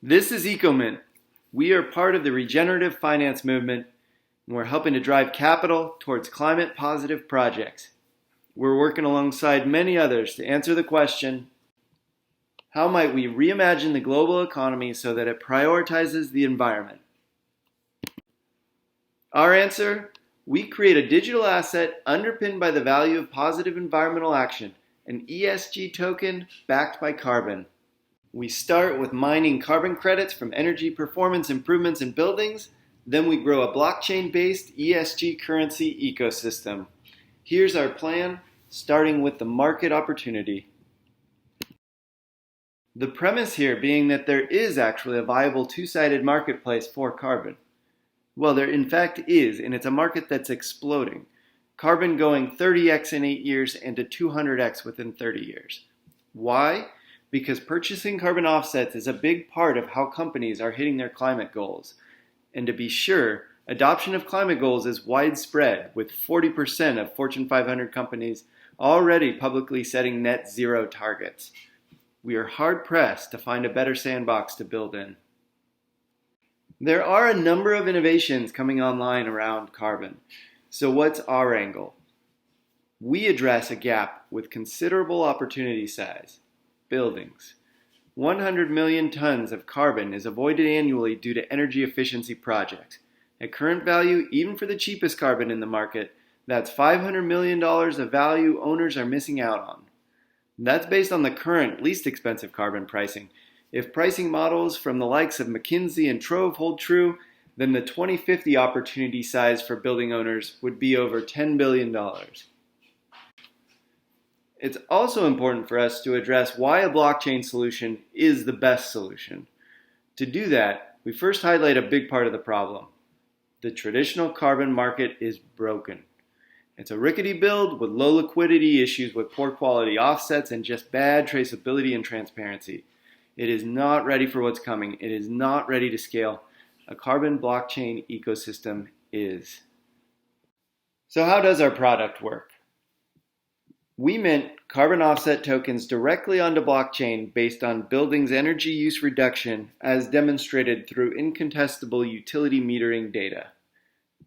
This is EcoMint. We are part of the regenerative finance movement, and we're helping to drive capital towards climate-positive projects. We're working alongside many others to answer the question, how might we reimagine the global economy so that it prioritizes the environment? Our answer, we create a digital asset underpinned by the value of positive environmental action, an ESG token backed by carbon. We start with mining carbon credits from energy performance improvements in buildings, then we grow a blockchain-based ESG currency ecosystem. Here's our plan, starting with the market opportunity. The premise here being that there is actually a viable two-sided marketplace for carbon. Well, there in fact is, and it's a market that's exploding. Carbon going 30x in 8 years and to 200x within 30 years. Why? Because purchasing carbon offsets is a big part of how companies are hitting their climate goals. And to be sure, adoption of climate goals is widespread, with 40% of Fortune 500 companies already publicly setting net zero targets. We are hard-pressed to find a better sandbox to build in. There are a number of innovations coming online around carbon. So what's our angle? We address a gap with considerable opportunity size. Buildings. 100 million tons of carbon is avoided annually due to energy efficiency projects. At current value, even for the cheapest carbon in the market, that's $500 million of value owners are missing out on. That's based on the current least expensive carbon pricing. If pricing models from the likes of McKinsey and Trove hold true, then the 2050 opportunity size for building owners would be over $10 billion. It's also important for us to address why a blockchain solution is the best solution. To do that, we first highlight a big part of the problem. The traditional carbon market is broken. It's a rickety build with low liquidity, issues with poor quality offsets, and just bad traceability and transparency. It is not ready for what's coming. It is not ready to scale. A carbon blockchain ecosystem is. So how does our product work? We mint carbon offset tokens directly onto blockchain based on buildings' energy use reduction as demonstrated through incontestable utility metering data.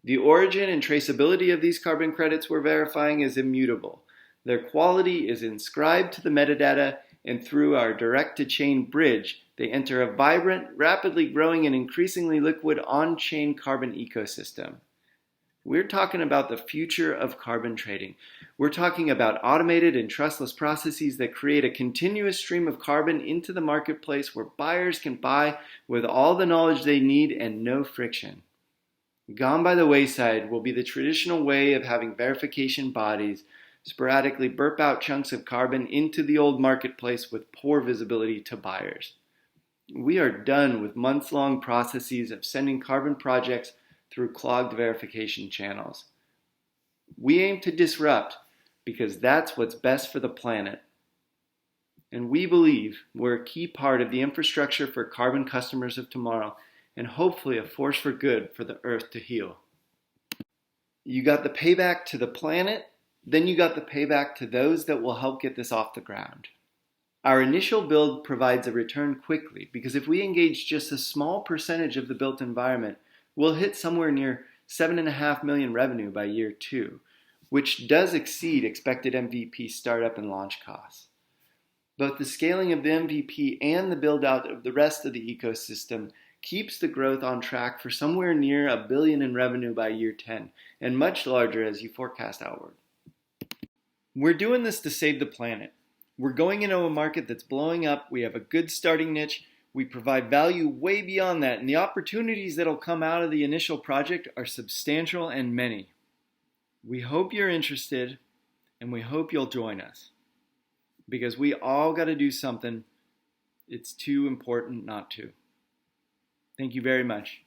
The origin and traceability of these carbon credits we're verifying is immutable. Their quality is inscribed to the metadata, and through our direct-to-chain bridge, they enter a vibrant, rapidly growing, and increasingly liquid on-chain carbon ecosystem. We're talking about the future of carbon trading. We're talking about automated and trustless processes that create a continuous stream of carbon into the marketplace where buyers can buy with all the knowledge they need and no friction. Gone by the wayside will be the traditional way of having verification bodies sporadically burp out chunks of carbon into the old marketplace with poor visibility to buyers. We are done with months-long processes of sending carbon projects through clogged verification channels. We aim to disrupt because that's what's best for the planet. And we believe we're a key part of the infrastructure for carbon customers of tomorrow, and hopefully a force for good for the earth to heal. You got the payback to the planet, then you got the payback to those that will help get this off the ground. Our initial build provides a return quickly because if we engage just a small percentage of the built environment, we'll hit somewhere near $7.5 million revenue by year 2, which does exceed expected MVP startup and launch costs. Both the scaling of the MVP and the build out of the rest of the ecosystem keeps the growth on track for somewhere near $1 billion in revenue by year 10, and much larger as you forecast outward. We're doing this to save the planet. We're going into a market that's blowing up. We have a good starting niche. We provide value way beyond that, and the opportunities that'll come out of the initial project are substantial and many. We hope you're interested, and we hope you'll join us, because we all got to do something. It's too important not to. Thank you very much.